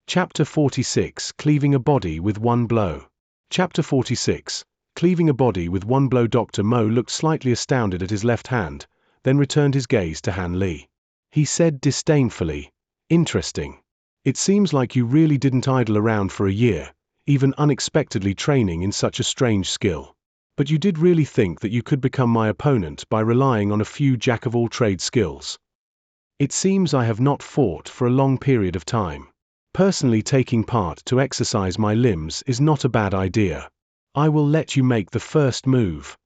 Chapter 46, Cleaving a Body with One Blow. Chapter 46, Cleaving a Body with One Blow. Dr. Mo looked slightly astounded at his left hand, then returned his gaze to Han Li. He said disdainfully, "Interesting. It seems like you really didn't idle around for a year, even unexpectedly training in such a strange skill. But you did really think that you could become my opponent by relying on a few jack-of-all-trades skills. It seems I have not fought for a long period of time. Personally, taking part to exercise my limbs is not a bad idea. I will let you make the first move."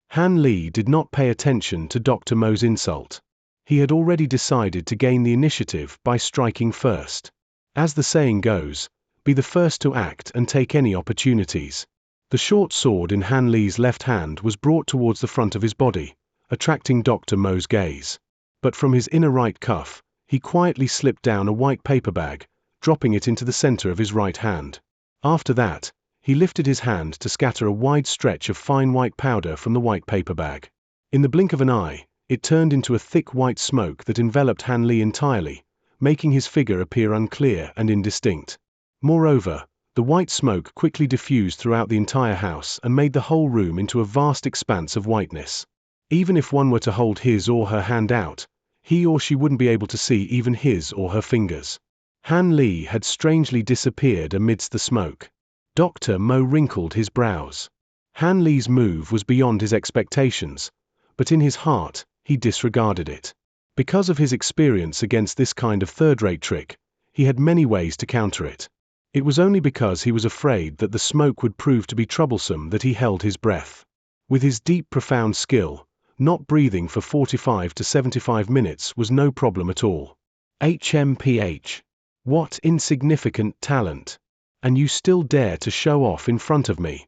Han Li did not pay attention to Dr. Mo's insult. He had already decided to gain the initiative by striking first. As the saying goes, be the first to act and take any opportunities. The short sword in Han Li's left hand was brought towards the front of his body, attracting Dr. Mo's gaze. But from his inner right cuff, he quietly slipped down a white paper bag, dropping it into the center of his right hand. After that, he lifted his hand to scatter a wide stretch of fine white powder from the white paper bag. In the blink of an eye, it turned into a thick white smoke that enveloped Han Li entirely, making his figure appear unclear and indistinct. Moreover, the white smoke quickly diffused throughout the entire house and made the whole room into a vast expanse of whiteness. Even if one were to hold his or her hand out, he or she wouldn't be able to see even his or her fingers. Han Li had strangely disappeared amidst the smoke. Dr. Mo wrinkled his brows. Han Li's move was beyond his expectations, but in his heart, he disregarded it. Because of his experience against this kind of third-rate trick, he had many ways to counter it. It was only because he was afraid that the smoke would prove to be troublesome that he held his breath. With his deep, profound skill, not breathing for 45 to 75 minutes was no problem at all. HMPH. What insignificant talent. And you still dare to show off in front of me.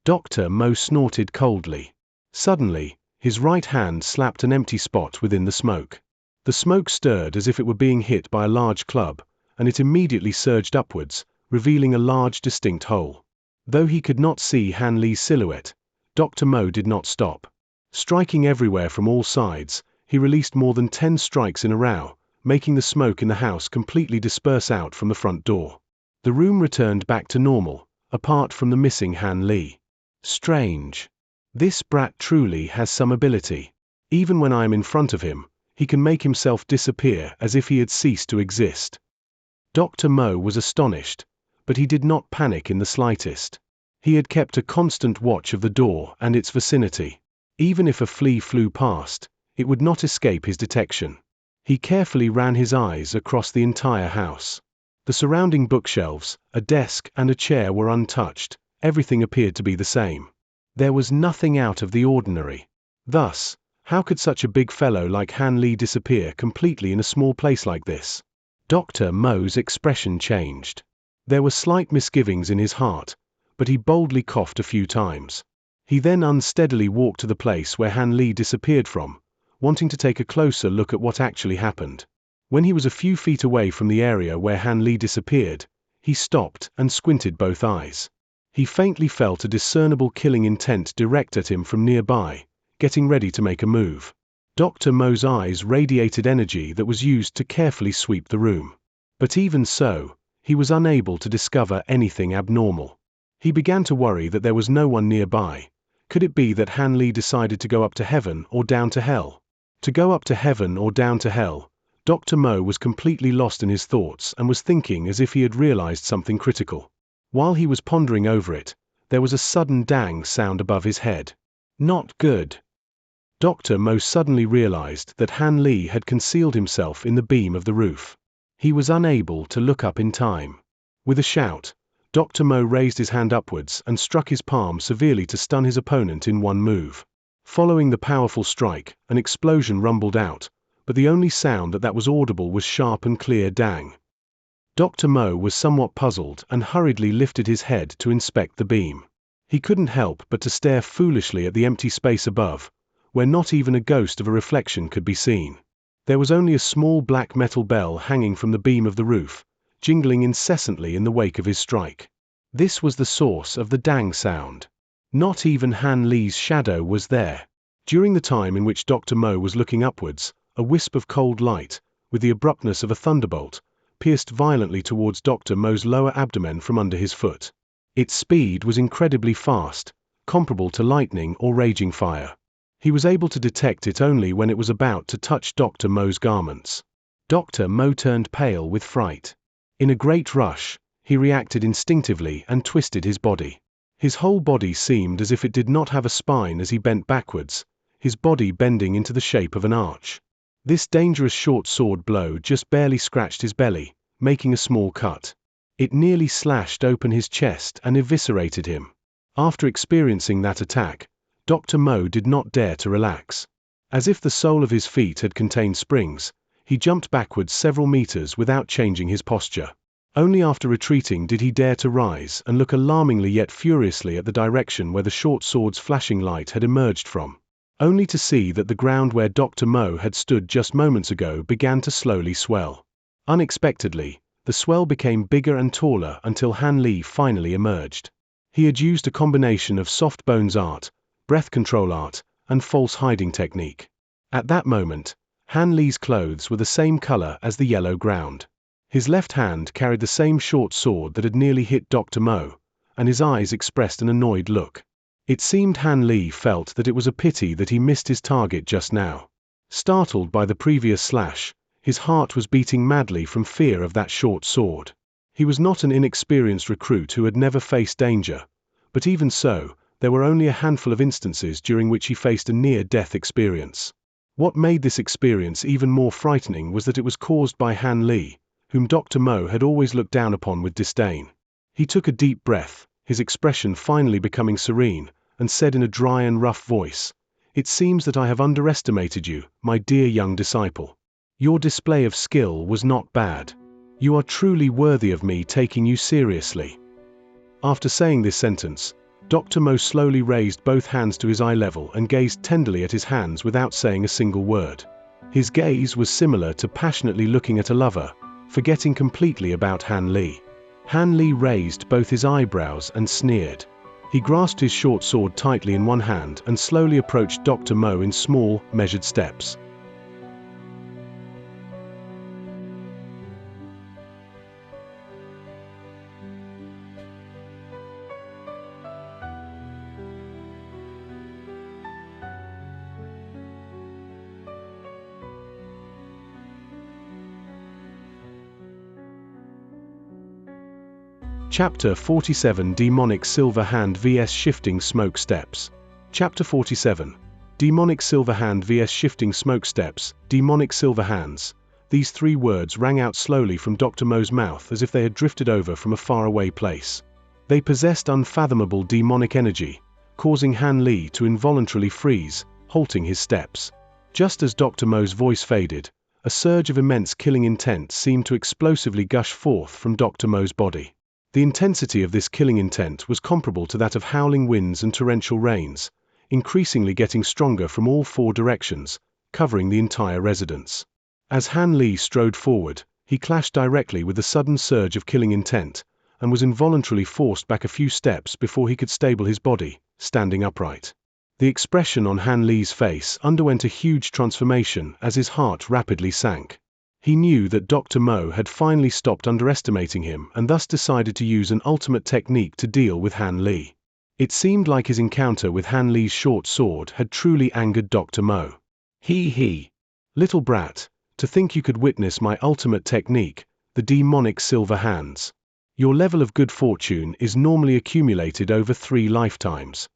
Dr. Mo snorted coldly. Suddenly, his right hand slapped an empty spot within the smoke. The smoke stirred as if it were being hit by a large club, and it immediately surged upwards, revealing a large distinct hole. Though he could not see Han Li's silhouette, Dr. Mo did not stop. Striking everywhere from all sides, he released more than 10 strikes in a row, making the smoke in the house completely disperse out from the front door. The room returned back to normal, apart from the missing Han Li. Strange. This brat truly has some ability. Even when I am in front of him, he can make himself disappear as if he had ceased to exist. Dr. Mo was astonished, but he did not panic in the slightest. He had kept a constant watch of the door and its vicinity. Even if a flea flew past, it would not escape his detection. He carefully ran his eyes across the entire house. The surrounding bookshelves, a desk, and a chair were untouched. Everything appeared to be the same. There was nothing out of the ordinary. Thus, how could such a big fellow like Han Li disappear completely in a small place like this? Dr. Mo's expression changed. There were slight misgivings in his heart, but he boldly coughed a few times. He then unsteadily walked to the place where Han Li disappeared from, wanting to take a closer look at what actually happened. When he was a few feet away from the area where Han Li disappeared, he stopped and squinted both eyes. He faintly felt a discernible killing intent direct at him from nearby, getting ready to make a move. Dr. Mo's eyes radiated energy that was used to carefully sweep the room. But even so, he was unable to discover anything abnormal. He began to worry that there was no one nearby. Could it be that Han Li decided to go up to heaven or down to hell? To go up to heaven or down to hell? Dr. Mo was completely lost in his thoughts and was thinking as if he had realized something critical. While he was pondering over it, there was a sudden dang sound above his head. Not good. Dr. Mo suddenly realized that Han Li had concealed himself in the beam of the roof. He was unable to look up in time. With a shout, Dr. Mo raised his hand upwards and struck his palm severely to stun his opponent in one move. Following the powerful strike, an explosion rumbled out, but the only sound that was audible was sharp and clear dang. Dr. Mo was somewhat puzzled and hurriedly lifted his head to inspect the beam. He couldn't help but to stare foolishly at the empty space above, where not even a ghost of a reflection could be seen. There was only a small black metal bell hanging from the beam of the roof, jingling incessantly in the wake of his strike. This was the source of the dang sound. Not even Han Li's shadow was there. During the time in which Dr. Mo was looking upwards, a wisp of cold light, with the abruptness of a thunderbolt, pierced violently towards Dr. Mo's lower abdomen from under his foot. Its speed was incredibly fast, comparable to lightning or raging fire. He was able to detect it only when it was about to touch Dr. Mo's garments. Dr. Mo turned pale with fright. In a great rush, he reacted instinctively and twisted his body. His whole body seemed as if it did not have a spine as he bent backwards, his body bending into the shape of an arch. This dangerous short sword blow just barely scratched his belly, making a small cut. It nearly slashed open his chest and eviscerated him. After experiencing that attack, Dr. Mo did not dare to relax. As if the sole of his feet had contained springs, he jumped backwards several meters without changing his posture. Only after retreating did he dare to rise and look alarmingly yet furiously at the direction where the short sword's flashing light had emerged from, only to see that the ground where Dr. Mo had stood just moments ago began to slowly swell. Unexpectedly, the swell became bigger and taller until Han Li finally emerged. He had used a combination of soft bones art, breath control art, and false hiding technique. At that moment, Han Li's clothes were the same color as the yellow ground. His left hand carried the same short sword that had nearly hit Dr. Mo, and his eyes expressed an annoyed look. It seemed Han Li felt that it was a pity that he missed his target just now. Startled by the previous slash, his heart was beating madly from fear of that short sword. He was not an inexperienced recruit who had never faced danger, but even so, there were only a handful of instances during which he faced a near-death experience. What made this experience even more frightening was that it was caused by Han Li, whom Dr. Mo had always looked down upon with disdain. He took a deep breath, his expression finally becoming serene, and said in a dry and rough voice, "It seems that I have underestimated you, my dear young disciple. Your display of skill was not bad. You are truly worthy of me taking you seriously." After saying this sentence, Dr. Mo slowly raised both hands to his eye level and gazed tenderly at his hands without saying a single word. His gaze was similar to passionately looking at a lover, forgetting completely about Han Li. Han Li raised both his eyebrows and sneered. He grasped his short sword tightly in one hand and slowly approached Dr. Mo in small, measured steps. Chapter 47 Demonic Silver Hand vs Shifting Smoke Steps. Chapter 47. Demonic Silver Hand vs Shifting Smoke Steps. Demonic Silver Hands. These three words rang out slowly from Dr. Mo's mouth as if they had drifted over from a faraway place. They possessed unfathomable demonic energy, causing Han Li to involuntarily freeze, halting his steps. Just as Dr. Mo's voice faded, a surge of immense killing intent seemed to explosively gush forth from Dr. Mo's body. The intensity of this killing intent was comparable to that of howling winds and torrential rains, increasingly getting stronger from all four directions, covering the entire residence. As Han Li strode forward, he clashed directly with the sudden surge of killing intent, and was involuntarily forced back a few steps before he could stable his body, standing upright. The expression on Han Li's face underwent a huge transformation as his heart rapidly sank. He knew that Dr. Mo had finally stopped underestimating him and thus decided to use an ultimate technique to deal with Han Li. It seemed like his encounter with Han Li's short sword had truly angered Dr. Mo. He. Little brat, to think you could witness my ultimate technique, the demonic silver hands. Your level of good fortune is normally accumulated over 3 lifetimes.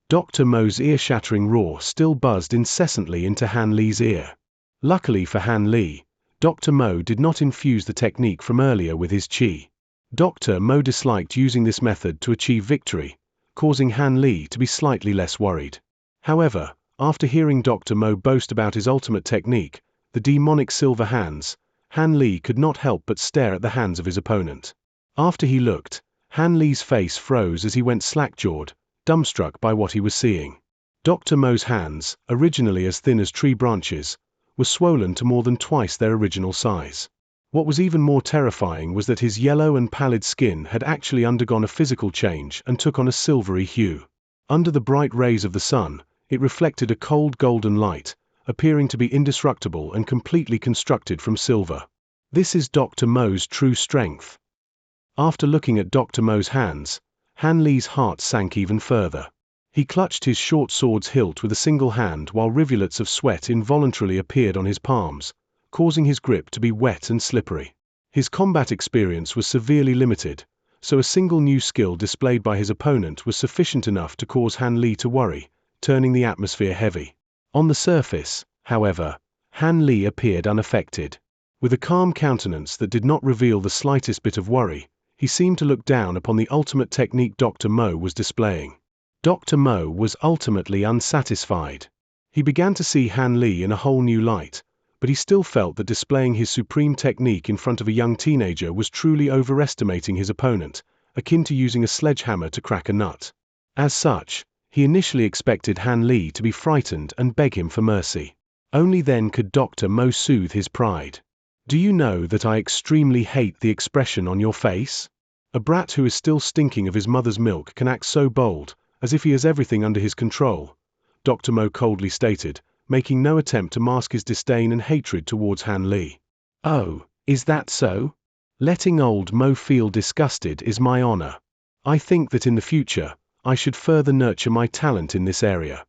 Dr. Mo's ear-shattering roar still buzzed incessantly into Han Li's ear. Luckily for Han Li, Dr. Mo did not infuse the technique from earlier with his qi. Dr. Mo disliked using this method to achieve victory, causing Han Li to be slightly less worried. However, after hearing Dr. Mo boast about his ultimate technique, the demonic silver hands, Han Li could not help but stare at the hands of his opponent. After he looked, Han Li's face froze as he went slack-jawed, dumbstruck by what he was seeing. Dr. Mo's hands, originally as thin as tree branches, were swollen to more than twice their original size. What was even more terrifying was that his yellow and pallid skin had actually undergone a physical change and took on a silvery hue. Under the bright rays of the sun, it reflected a cold golden light, appearing to be indestructible and completely constructed from silver. This is Dr. Mo's true strength. After looking at Dr. Mo's hands, Han Li's heart sank even further. He clutched his short sword's hilt with a single hand while rivulets of sweat involuntarily appeared on his palms, causing his grip to be wet and slippery. His combat experience was severely limited, so a single new skill displayed by his opponent was sufficient enough to cause Han Li to worry, turning the atmosphere heavy. On the surface, however, Han Li appeared unaffected. With a calm countenance that did not reveal the slightest bit of worry, he seemed to look down upon the ultimate technique Dr. Mo was displaying. Dr. Mo was ultimately unsatisfied. He began to see Han Li in a whole new light, but he still felt that displaying his supreme technique in front of a young teenager was truly overestimating his opponent, akin to using a sledgehammer to crack a nut. As such, he initially expected Han Li to be frightened and beg him for mercy. Only then could Dr. Mo soothe his pride. "Do you know that I extremely hate the expression on your face? A brat who is still stinking of his mother's milk can act so bold, as if he has everything under his control," Dr. Mo coldly stated, making no attempt to mask his disdain and hatred towards Han Li. "Oh, is that so? Letting old Mo feel disgusted is my honor. I think that in the future, I should further nurture my talent in this area,"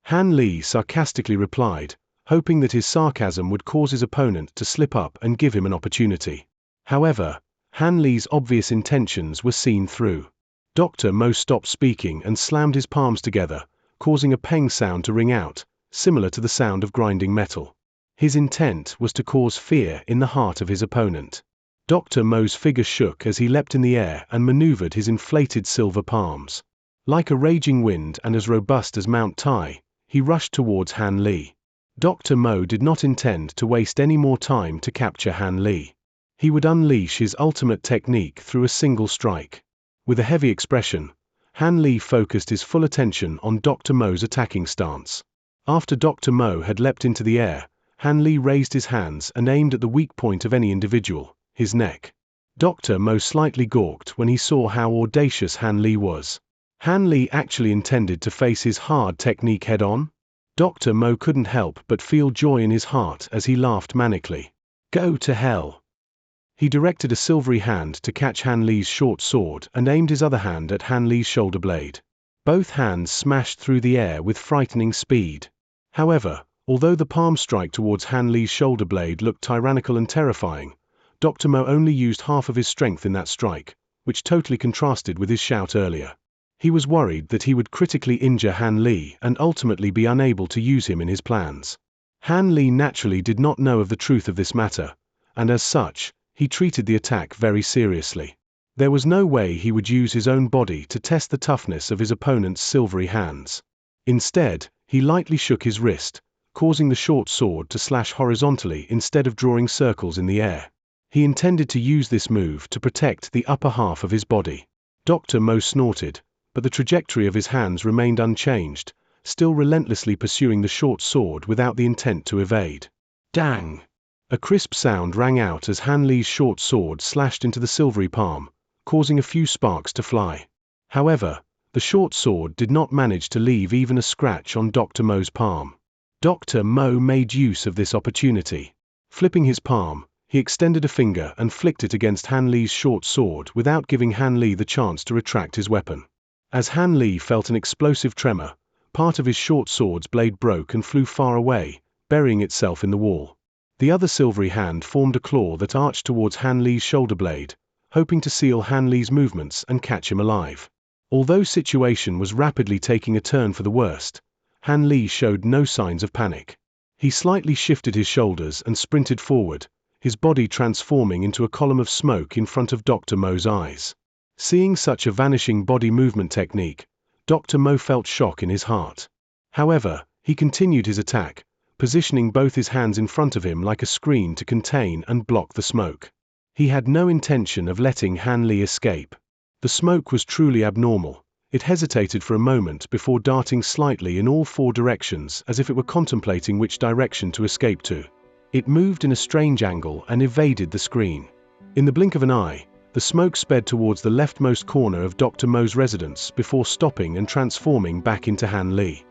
Han Li sarcastically replied, hoping that his sarcasm would cause his opponent to slip up and give him an opportunity. However, Han Li's obvious intentions were seen through. Dr. Mo stopped speaking and slammed his palms together, causing a peng sound to ring out, similar to the sound of grinding metal. His intent was to cause fear in the heart of his opponent. Dr. Mo's figure shook as he leapt in the air and maneuvered his inflated silver palms. Like a raging wind and as robust as Mount Tai, he rushed towards Han Li. Dr. Mo did not intend to waste any more time to capture Han Li. He would unleash his ultimate technique through a single strike. With a heavy expression, Han Li focused his full attention on Dr. Mo's attacking stance. After Dr. Mo had leapt into the air, Han Li raised his hands and aimed at the weak point of any individual, his neck. Dr. Mo slightly gawked when he saw how audacious Han Li was. Han Li actually intended to face his hard technique head-on? Dr. Mo couldn't help but feel joy in his heart as he laughed manically. "Go to hell." He directed a silvery hand to catch Han Li's short sword and aimed his other hand at Han Li's shoulder blade. Both hands smashed through the air with frightening speed. However, although the palm strike towards Han Li's shoulder blade looked tyrannical and terrifying, Dr. Mo only used half of his strength in that strike, which totally contrasted with his shout earlier. He was worried that he would critically injure Han Li and ultimately be unable to use him in his plans. Han Li naturally did not know of the truth of this matter, and as such, he treated the attack very seriously. There was no way he would use his own body to test the toughness of his opponent's silvery hands. Instead, he lightly shook his wrist, causing the short sword to slash horizontally instead of drawing circles in the air. He intended to use this move to protect the upper half of his body. Dr. Mo snorted, but the trajectory of his hands remained unchanged, still relentlessly pursuing the short sword without the intent to evade. Dang! A crisp sound rang out as Han Li's short sword slashed into the silvery palm, causing a few sparks to fly. However, the short sword did not manage to leave even a scratch on Dr. Mo's palm. Dr. Mo made use of this opportunity. Flipping his palm, he extended a finger and flicked it against Han Li's short sword without giving Han Li the chance to retract his weapon. As Han Li felt an explosive tremor, part of his short sword's blade broke and flew far away, burying itself in the wall. The other silvery hand formed a claw that arched towards Han Li's shoulder blade, hoping to seal Han Li's movements and catch him alive. Although the situation was rapidly taking a turn for the worst, Han Li showed no signs of panic. He slightly shifted his shoulders and sprinted forward, his body transforming into a column of smoke in front of Dr. Mo's eyes. Seeing such a vanishing body movement technique, Dr. Mo felt shock in his heart. However, he continued his attack, positioning both his hands in front of him like a screen to contain and block the smoke. He had no intention of letting Han Li escape. The smoke was truly abnormal. It hesitated for a moment before darting slightly in all four directions as if it were contemplating which direction to escape to. It moved in a strange angle and evaded the screen. In the blink of an eye, the smoke sped towards the leftmost corner of Dr. Mo's residence before stopping and transforming back into Han Li.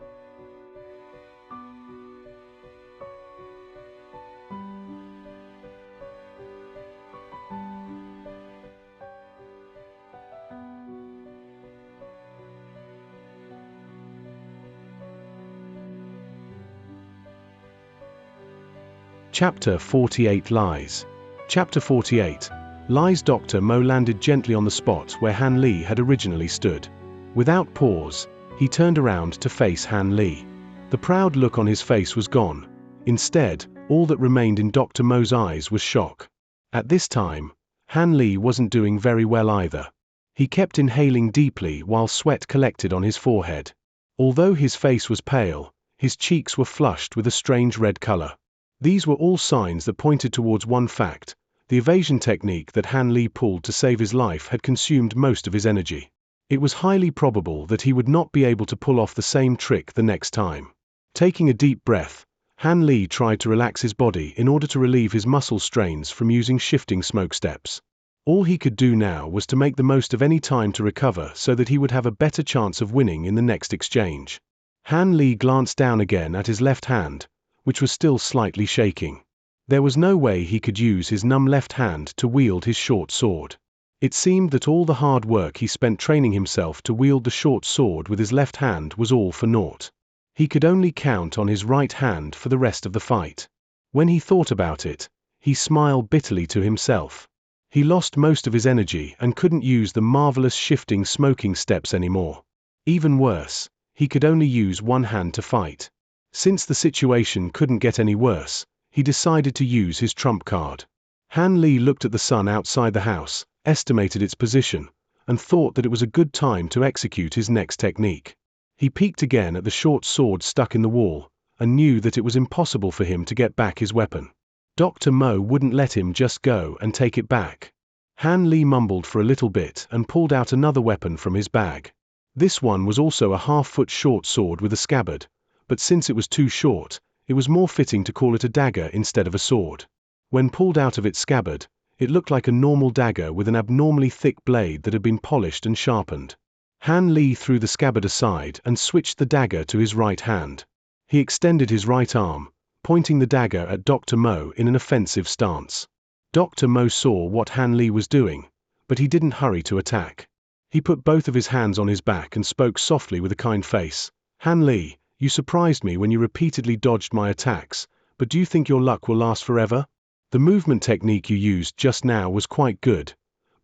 Chapter 48 Lies. Chapter 48 Lies. Dr. Mo landed gently on the spot where Han Li had originally stood. Without pause, he turned around to face Han Li. The proud look on his face was gone. Instead, all that remained in Dr. Mo's eyes was shock. At this time, Han Li wasn't doing very well either. He kept inhaling deeply while sweat collected on his forehead. Although his face was pale, his cheeks were flushed with a strange red color. These were all signs that pointed towards one fact: the evasion technique that Han Li pulled to save his life had consumed most of his energy. It was highly probable that he would not be able to pull off the same trick the next time. Taking a deep breath, Han Li tried to relax his body in order to relieve his muscle strains from using shifting smoke steps. All he could do now was to make the most of any time to recover so that he would have a better chance of winning in the next exchange. Han Li glanced down again at his left hand, which was still slightly shaking. There was no way he could use his numb left hand to wield his short sword. It seemed that all the hard work he spent training himself to wield the short sword with his left hand was all for naught. He could only count on his right hand for the rest of the fight. When he thought about it, he smiled bitterly to himself. He lost most of his energy and couldn't use the marvelous shifting smoking steps anymore. Even worse, he could only use one hand to fight. Since the situation couldn't get any worse, he decided to use his trump card. Han Li looked at the sun outside the house, estimated its position, and thought that it was a good time to execute his next technique. He peeked again at the short sword stuck in the wall, and knew that it was impossible for him to get back his weapon. Dr. Mo wouldn't let him just go and take it back. Han Li mumbled for a little bit and pulled out another weapon from his bag. This one was also a half-foot short sword with a scabbard, but since it was too short, it was more fitting to call it a dagger instead of a sword. When pulled out of its scabbard, it looked like a normal dagger with an abnormally thick blade that had been polished and sharpened. Han Li threw the scabbard aside and switched the dagger to his right hand. He extended his right arm, pointing the dagger at Dr. Mo in an offensive stance. Dr. Mo saw what Han Li was doing, but he didn't hurry to attack. He put both of his hands on his back and spoke softly with a kind face. Han Li, you surprised me when you repeatedly dodged my attacks, but do you think your luck will last forever? The movement technique you used just now was quite good,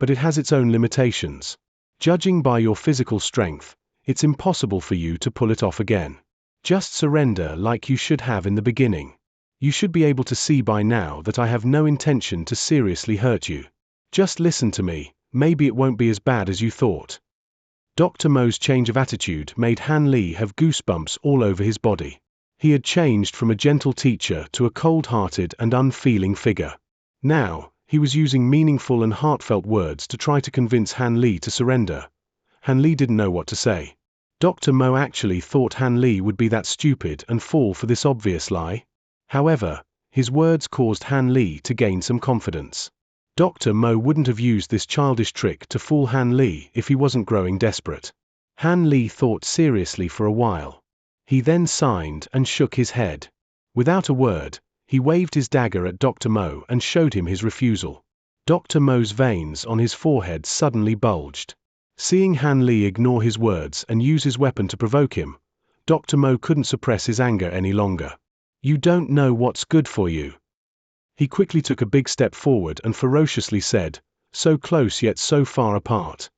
but it has its own limitations. Judging by your physical strength, it's impossible for you to pull it off again. Just surrender like you should have in the beginning. You should be able to see by now that I have no intention to seriously hurt you. Just listen to me, maybe it won't be as bad as you thought. Dr. Mo's change of attitude made Han Li have goosebumps all over his body. He had changed from a gentle teacher to a cold-hearted and unfeeling figure. Now, he was using meaningful and heartfelt words to try to convince Han Li to surrender. Han Li didn't know what to say. Dr. Mo actually thought Han Li would be that stupid and fall for this obvious lie. However, his words caused Han Li to gain some confidence. Dr. Mo wouldn't have used this childish trick to fool Han Li if he wasn't growing desperate. Han Li thought seriously for a while. He then signed and shook his head. Without a word, he waved his dagger at Dr. Mo and showed him his refusal. Dr. Mo's veins on his forehead suddenly bulged. Seeing Han Li ignore his words and use his weapon to provoke him, Dr. Mo couldn't suppress his anger any longer. You don't know what's good for you. He quickly took a big step forward and ferociously said, so close yet so far apart.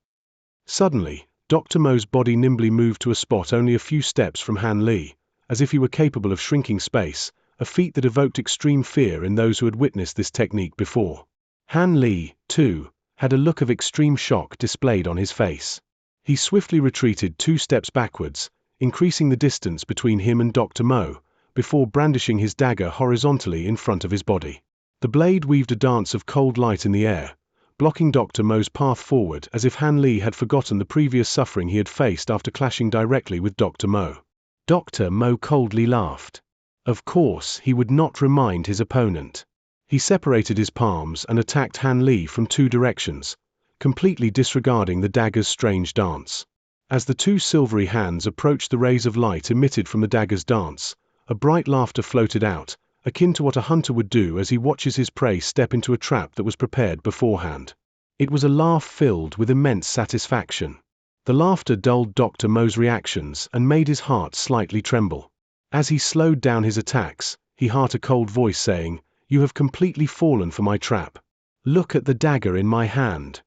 Suddenly, Dr. Mo's body nimbly moved to a spot only a few steps from Han Li, as if he were capable of shrinking space, a feat that evoked extreme fear in those who had witnessed this technique before. Han Li, too, had a look of extreme shock displayed on his face. He swiftly retreated 2 steps backwards, increasing the distance between him and Dr. Mo, before brandishing his dagger horizontally in front of his body. The blade weaved a dance of cold light in the air, blocking Dr. Mo's path forward as if Han Li had forgotten the previous suffering he had faced after clashing directly with Dr. Mo. Dr. Mo coldly laughed. Of course, he would not remind his opponent. He separated his palms and attacked Han Li from 2 directions, completely disregarding the dagger's strange dance. As the 2 silvery hands approached the rays of light emitted from the dagger's dance, a bright laughter floated out, akin to what a hunter would do as he watches his prey step into a trap that was prepared beforehand. It was a laugh filled with immense satisfaction. The laughter dulled Dr. Mo's reactions and made his heart slightly tremble. As he slowed down his attacks, he heard a cold voice saying, You have completely fallen for my trap. Look at the dagger in my hand.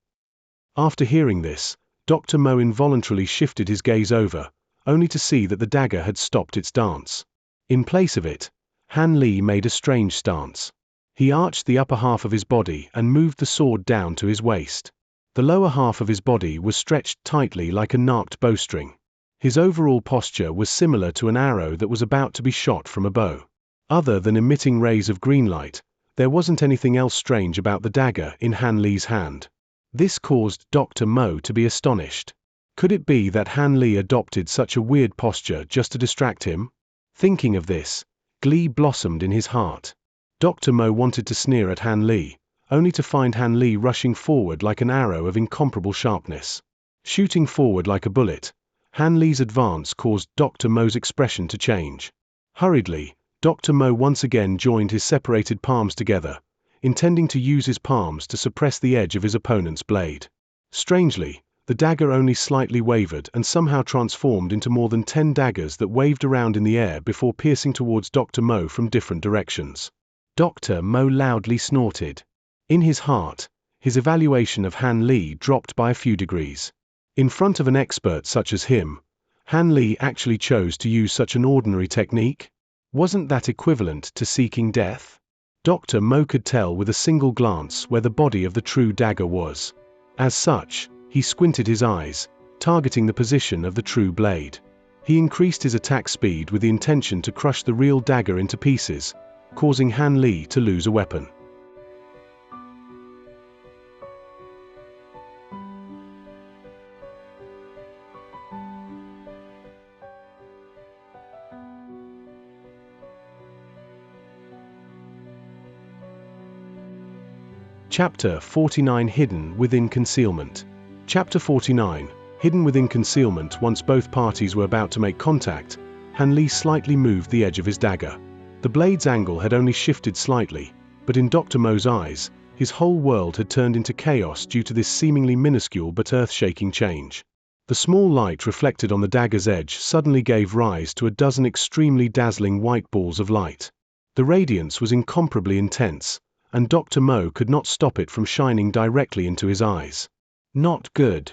After hearing this, Dr. Mo involuntarily shifted his gaze over, only to see that the dagger had stopped its dance. In place of it, Han Li made a strange stance. He arched the upper half of his body and moved the sword down to his waist. The lower half of his body was stretched tightly like a narked bowstring. His overall posture was similar to an arrow that was about to be shot from a bow. Other than emitting rays of green light, there wasn't anything else strange about the dagger in Han Li's hand. This caused Dr. Mo to be astonished. Could it be that Han Li adopted such a weird posture just to distract him? Thinking of this, glee blossomed in his heart. Dr. Mo wanted to sneer at Han Li, only to find Han Li rushing forward like an arrow of incomparable sharpness. Shooting forward like a bullet, Han Li's advance caused Dr. Mo's expression to change. Hurriedly, Dr. Mo once again joined his separated palms together, intending to use his palms to suppress the edge of his opponent's blade. Strangely, the dagger only slightly wavered and somehow transformed into more than 10 daggers that waved around in the air before piercing towards Dr. Mo from different directions. Dr. Mo loudly snorted. In his heart, his evaluation of Han Li dropped by a few degrees. In front of an expert such as him, Han Li actually chose to use such an ordinary technique? Wasn't that equivalent to seeking death? Dr. Mo could tell with a single glance where the body of the true dagger was. As such, he squinted his eyes, targeting the position of the true blade. He increased his attack speed with the intention to crush the real dagger into pieces, causing Han Li to lose a weapon. Chapter 49 Hidden Within Concealment. Chapter 49 Hidden Within Concealment. Once both parties were about to make contact, Han Li slightly moved the edge of his dagger. The blade's angle had only shifted slightly, but in Dr. Mo's eyes, his whole world had turned into chaos due to this seemingly minuscule but earth-shaking change. The small light reflected on the dagger's edge suddenly gave rise to a dozen extremely dazzling white balls of light. The radiance was incomparably intense, and Dr. Mo could not stop it from shining directly into his eyes. Not good.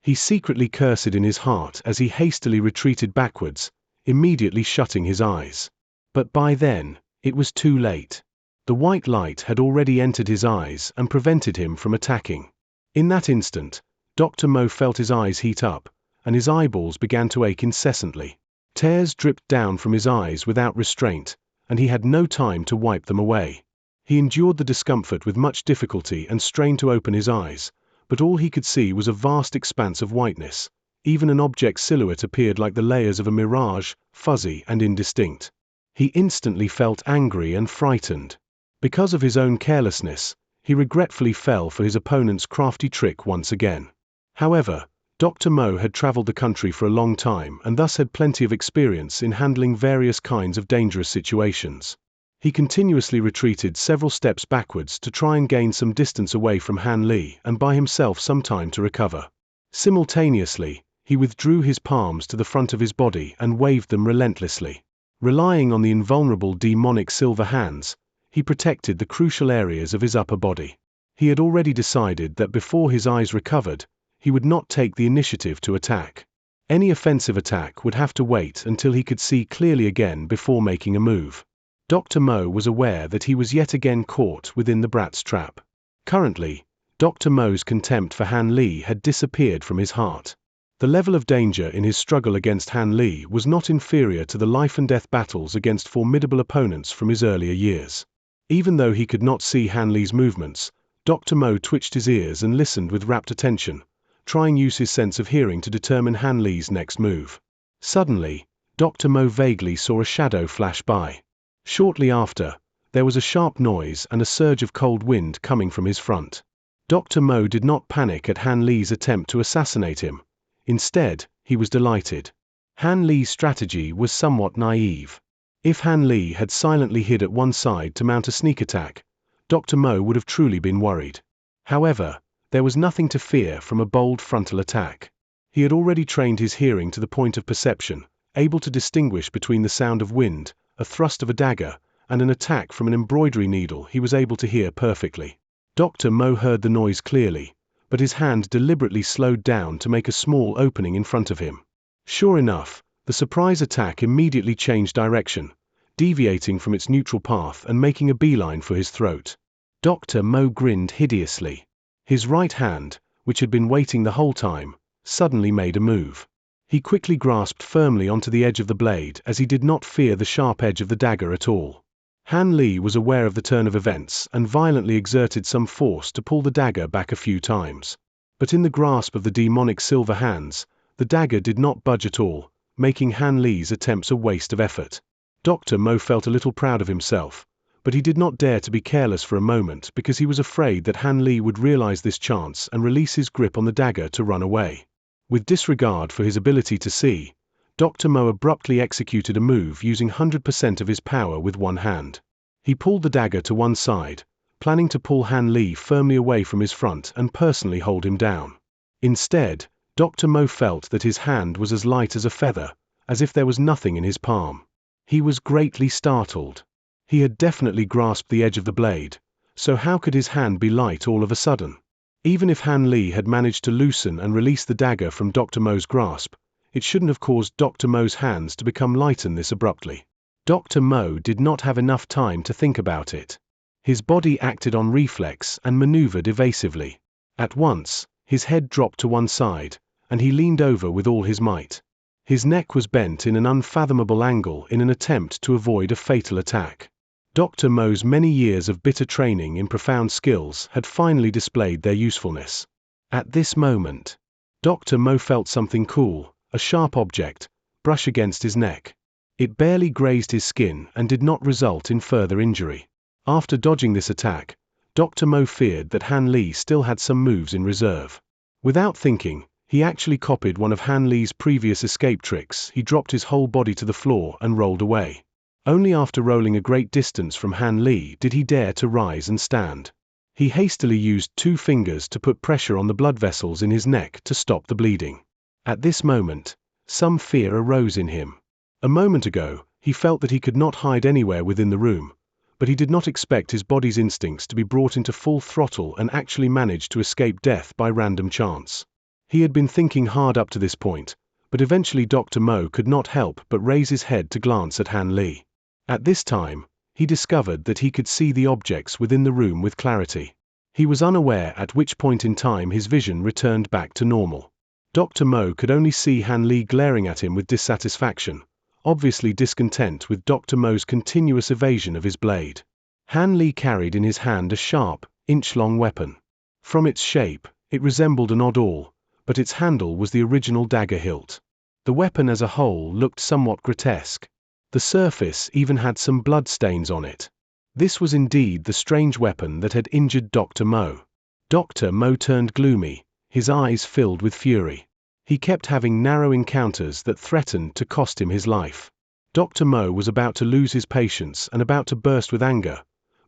He secretly cursed in his heart as he hastily retreated backwards, immediately shutting his eyes. But by then, it was too late. The white light had already entered his eyes and prevented him from attacking. In that instant, Dr. Mo felt his eyes heat up, and his eyeballs began to ache incessantly. Tears dripped down from his eyes without restraint, and he had no time to wipe them away. He endured the discomfort with much difficulty and strained to open his eyes, but all he could see was a vast expanse of whiteness. Even an object's silhouette appeared like the layers of a mirage, fuzzy and indistinct. He instantly felt angry and frightened. Because of his own carelessness, he regretfully fell for his opponent's crafty trick once again. However, Dr. Mo had traveled the country for a long time and thus had plenty of experience in handling various kinds of dangerous situations. He continuously retreated several steps backwards to try and gain some distance away from Han Li and buy himself some time to recover. Simultaneously, he withdrew his palms to the front of his body and waved them relentlessly. Relying on the invulnerable demonic silver hands, he protected the crucial areas of his upper body. He had already decided that before his eyes recovered, he would not take the initiative to attack. Any offensive attack would have to wait until he could see clearly again before making a move. Dr. Mo was aware that he was yet again caught within the brat's trap. Currently, Dr. Mo's contempt for Han Li had disappeared from his heart. The level of danger in his struggle against Han Li was not inferior to the life-and-death battles against formidable opponents from his earlier years. Even though he could not see Han Li's movements, Dr. Mo twitched his ears and listened with rapt attention, trying to use his sense of hearing to determine Han Li's next move. Suddenly, Dr. Mo vaguely saw a shadow flash by. Shortly after, there was a sharp noise and a surge of cold wind coming from his front. Dr. Mo did not panic at Han Li's attempt to assassinate him. Instead, he was delighted. Han Li's strategy was somewhat naive. If Han Li had silently hid at one side to mount a sneak attack, Dr. Mo would have truly been worried. However, there was nothing to fear from a bold frontal attack. He had already trained his hearing to the point of perception, able to distinguish between the sound of wind, a thrust of a dagger, and an attack from an embroidery needle he was able to hear perfectly. Dr. Mo heard the noise clearly, but his hand deliberately slowed down to make a small opening in front of him. Sure enough, the surprise attack immediately changed direction, deviating from its neutral path and making a beeline for his throat. Dr. Mo grinned hideously. His right hand, which had been waiting the whole time, suddenly made a move. He quickly grasped firmly onto the edge of the blade as he did not fear the sharp edge of the dagger at all. Han Li was aware of the turn of events and violently exerted some force to pull the dagger back a few times. But in the grasp of the demonic silver hands, the dagger did not budge at all, making Han Li's attempts a waste of effort. Dr. Mo felt a little proud of himself, but he did not dare to be careless for a moment because he was afraid that Han Li would realize this chance and release his grip on the dagger to run away. With disregard for his ability to see, Dr. Mo abruptly executed a move using 100% of his power with one hand. He pulled the dagger to one side, planning to pull Han Li firmly away from his front and personally hold him down. Instead, Dr. Mo felt that his hand was as light as a feather, as if there was nothing in his palm. He was greatly startled. He had definitely grasped the edge of the blade, so how could his hand be light all of a sudden? Even if Han Li had managed to loosen and release the dagger from Dr. Mo's grasp, it shouldn't have caused Dr. Mo's hands to become lightened this abruptly. Dr. Mo did not have enough time to think about it. His body acted on reflex and maneuvered evasively. At once, his head dropped to one side, and he leaned over with all his might. His neck was bent in an unfathomable angle in an attempt to avoid a fatal attack. Dr. Mo's many years of bitter training in profound skills had finally displayed their usefulness. At this moment, Dr. Mo felt something cool, a sharp object, brush against his neck. It barely grazed his skin and did not result in further injury. After dodging this attack, Dr. Mo feared that Han Li still had some moves in reserve. Without thinking, he actually copied one of Han Li's previous escape tricks. He dropped his whole body to the floor and rolled away. Only after rolling a great distance from Han Li did he dare to rise and stand. He hastily used 2 fingers to put pressure on the blood vessels in his neck to stop the bleeding. At this moment, some fear arose in him. A moment ago, he felt that he could not hide anywhere within the room, but he did not expect his body's instincts to be brought into full throttle and actually manage to escape death by random chance. He had been thinking hard up to this point, but eventually Dr. Mo could not help but raise his head to glance at Han Li. At this time, he discovered that he could see the objects within the room with clarity. He was unaware at which point in time his vision returned back to normal. Dr. Mo could only see Han Li glaring at him with dissatisfaction, obviously discontent with Dr. Mo's continuous evasion of his blade. Han Li carried in his hand a sharp, inch-long weapon. From its shape, it resembled an odd awl, but its handle was the original dagger hilt. The weapon as a whole looked somewhat grotesque. The surface even had some blood stains on it. This was indeed the strange weapon that had injured Dr. Mo. Dr. Mo turned gloomy, his eyes filled with fury. He kept having narrow encounters that threatened to cost him his life. Dr. Mo was about to lose his patience and about to burst with anger,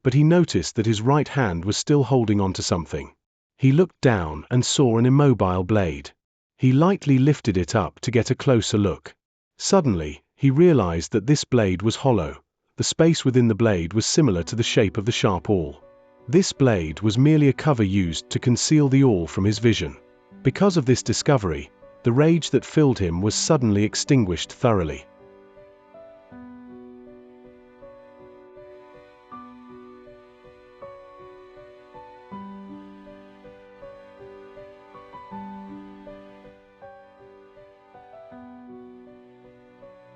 but he noticed that his right hand was still holding on to something. He looked down and saw an immobile blade. He lightly lifted it up to get a closer look. Suddenly, he realized that this blade was hollow. The space within the blade was similar to the shape of the sharp awl. This blade was merely a cover used to conceal the awl from his vision. Because of this discovery, the rage that filled him was suddenly extinguished thoroughly.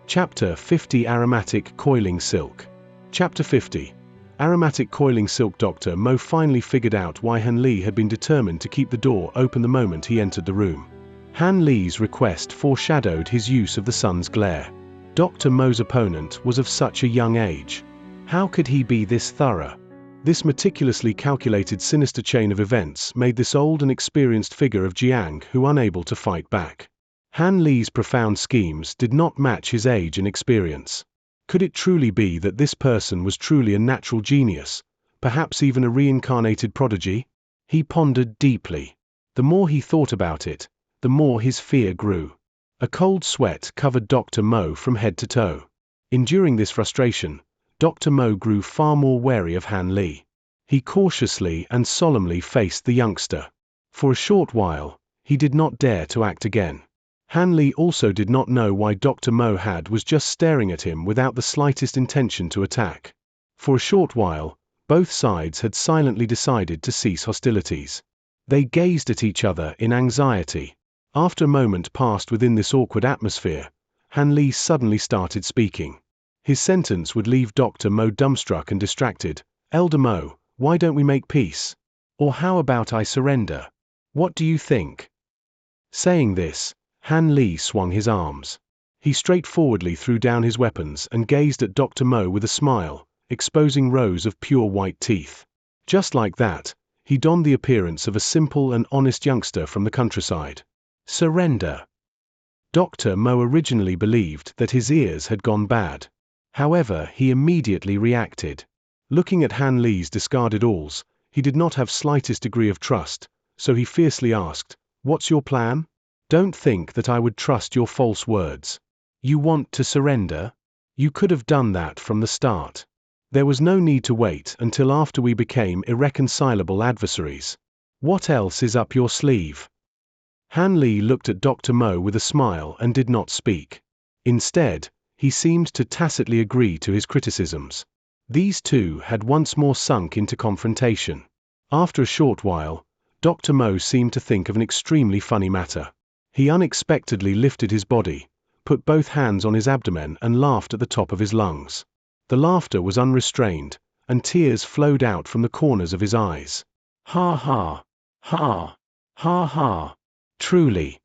Chapter 50 Aromatic Coiling Silk. Chapter 50 Aromatic Coiling Silk. Dr. Mo finally figured out why Han Li had been determined to keep the door open the moment he entered the room. Han Li's request foreshadowed his use of the sun's glare. Dr. Mo's opponent was of such a young age. How could he be this thorough? This meticulously calculated sinister chain of events made this old and experienced figure of Jiang who unable to fight back. Han Li's profound schemes did not match his age and experience. Could it truly be that this person was truly a natural genius, perhaps even a reincarnated prodigy? He pondered deeply. The more he thought about it, the more his fear grew. A cold sweat covered Dr. Mo from head to toe. Enduring this frustration, Dr. Mo grew far more wary of Han Li. He cautiously and solemnly faced the youngster. For a short while, he did not dare to act again. Han Li also did not know why Dr. Mo was just staring at him without the slightest intention to attack. For a short while, both sides had silently decided to cease hostilities. They gazed at each other in anxiety. After a moment passed within this awkward atmosphere, Han Li suddenly started speaking. His sentence would leave Dr. Mo dumbstruck and distracted. "Elder Mo, why don't we make peace? Or how about I surrender? What do you think?" Saying this, Han Li swung his arms. He straightforwardly threw down his weapons and gazed at Dr. Mo with a smile, exposing rows of pure white teeth. Just like that, he donned the appearance of a simple and honest youngster from the countryside. Surrender. Dr. Mo originally believed that his ears had gone bad. However, he immediately reacted. Looking at Han Li's discarded awls, he did not have slightest degree of trust, so he fiercely asked, "What's your plan? Don't think that I would trust your false words. You want to surrender? You could have done that from the start. There was no need to wait until after we became irreconcilable adversaries. What else is up your sleeve?" Han Li looked at Dr. Mo with a smile and did not speak. Instead, he seemed to tacitly agree to his criticisms. These two had once more sunk into confrontation. After a short while, Dr. Mo seemed to think of an extremely funny matter. He unexpectedly lifted his body, put both hands on his abdomen and laughed at the top of his lungs. The laughter was unrestrained, and tears flowed out from the corners of his eyes. "Ha ha! Ha! Ha ha! Truly!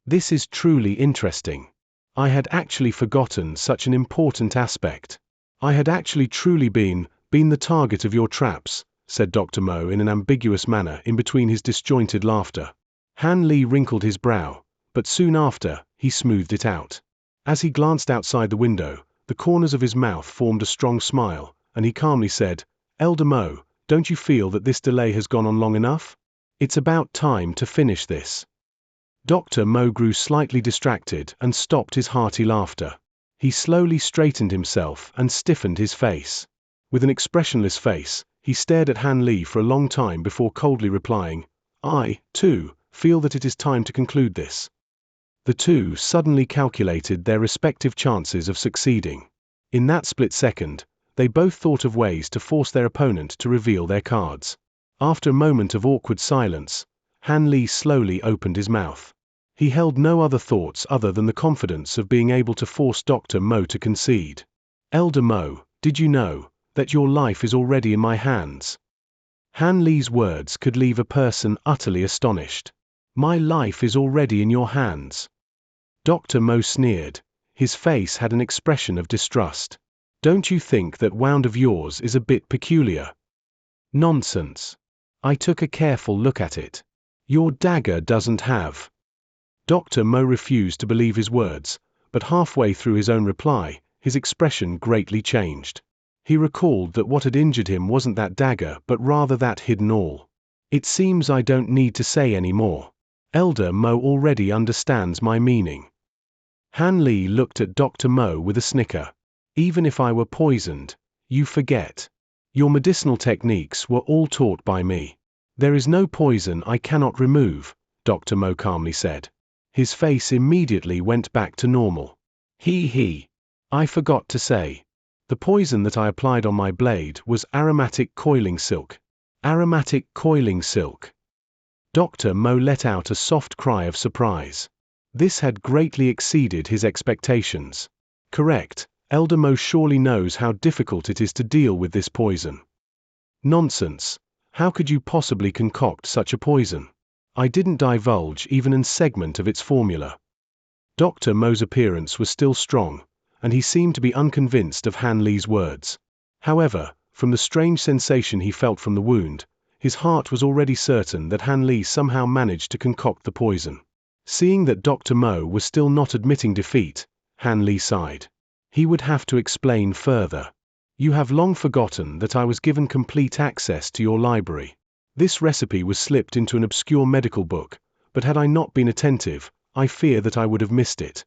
This is truly interesting. I had actually forgotten such an important aspect. I had actually truly been the target of your traps," said Dr. Mo in an ambiguous manner in between his disjointed laughter. Han Li wrinkled his brow, but soon after, he smoothed it out. As he glanced outside the window, the corners of his mouth formed a strong smile, and he calmly said, "Elder Mo, don't you feel that this delay has gone on long enough? It's about time to finish this." Dr. Mo grew slightly distracted and stopped his hearty laughter. He slowly straightened himself and stiffened his face. With an expressionless face, he stared at Han Li for a long time before coldly replying, "I, too, feel that it is time to conclude this." The two suddenly calculated their respective chances of succeeding. In that split second, they both thought of ways to force their opponent to reveal their cards. After a moment of awkward silence, Han Li slowly opened his mouth. He held no other thoughts other than the confidence of being able to force Dr. Mo to concede. "Elder Mo, did you know that your life is already in my hands?" Han Li's words could leave a person utterly astonished. "My life is already in your hands." Dr. Mo sneered. His face had an expression of distrust. "Don't you think that wound of yours is a bit peculiar?" "Nonsense. I took a careful look at it. Your dagger doesn't have." Dr. Mo refused to believe his words, but halfway through his own reply, his expression greatly changed. He recalled that what had injured him wasn't that dagger but rather that hidden awl. "It seems I don't need to say any more. Elder Mo already understands my meaning." Han Li looked at Dr. Mo with a snicker. "Even if I were poisoned, you forget. Your medicinal techniques were all taught by me. There is no poison I cannot remove," Dr. Mo calmly said. His face immediately went back to normal. He. I forgot to say. The poison that I applied on my blade was aromatic coiling silk." "Aromatic coiling silk." Dr. Mo let out a soft cry of surprise. This had greatly exceeded his expectations. "Correct, Elder Mo surely knows how difficult it is to deal with this poison." "Nonsense. How could you possibly concoct such a poison? I didn't divulge even a segment of its formula." Dr. Mo's appearance was still strong, and he seemed to be unconvinced of Han Li's words. However, from the strange sensation he felt from the wound, his heart was already certain that Han Li somehow managed to concoct the poison. Seeing that Dr. Mo was still not admitting defeat, Han Li sighed. He would have to explain further. "You have long forgotten that I was given complete access to your library. This recipe was slipped into an obscure medical book, but had I not been attentive, I fear that I would have missed it."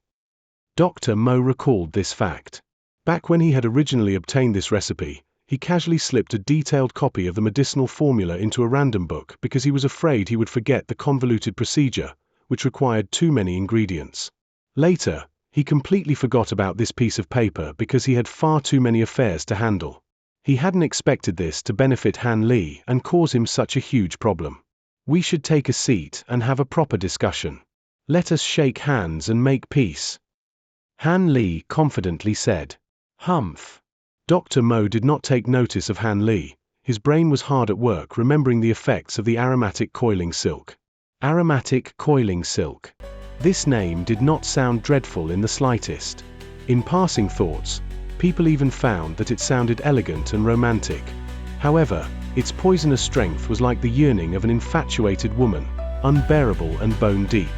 Dr. Mo recalled this fact. Back when he had originally obtained this recipe, he casually slipped a detailed copy of the medicinal formula into a random book because he was afraid he would forget the convoluted procedure, which required too many ingredients. Later, he completely forgot about this piece of paper because he had far too many affairs to handle. He hadn't expected this to benefit Han Li and cause him such a huge problem. We should take a seat and have a proper discussion. Let us shake hands and make peace, Han Li confidently said. Humph. Dr. Mo did not take notice of Han Li. His brain was hard at work remembering the effects of the aromatic coiling silk. Aromatic coiling silk. This name did not sound dreadful in the slightest. In passing thoughts, people even found that it sounded elegant and romantic. However, its poisonous strength was like the yearning of an infatuated woman, unbearable and bone deep.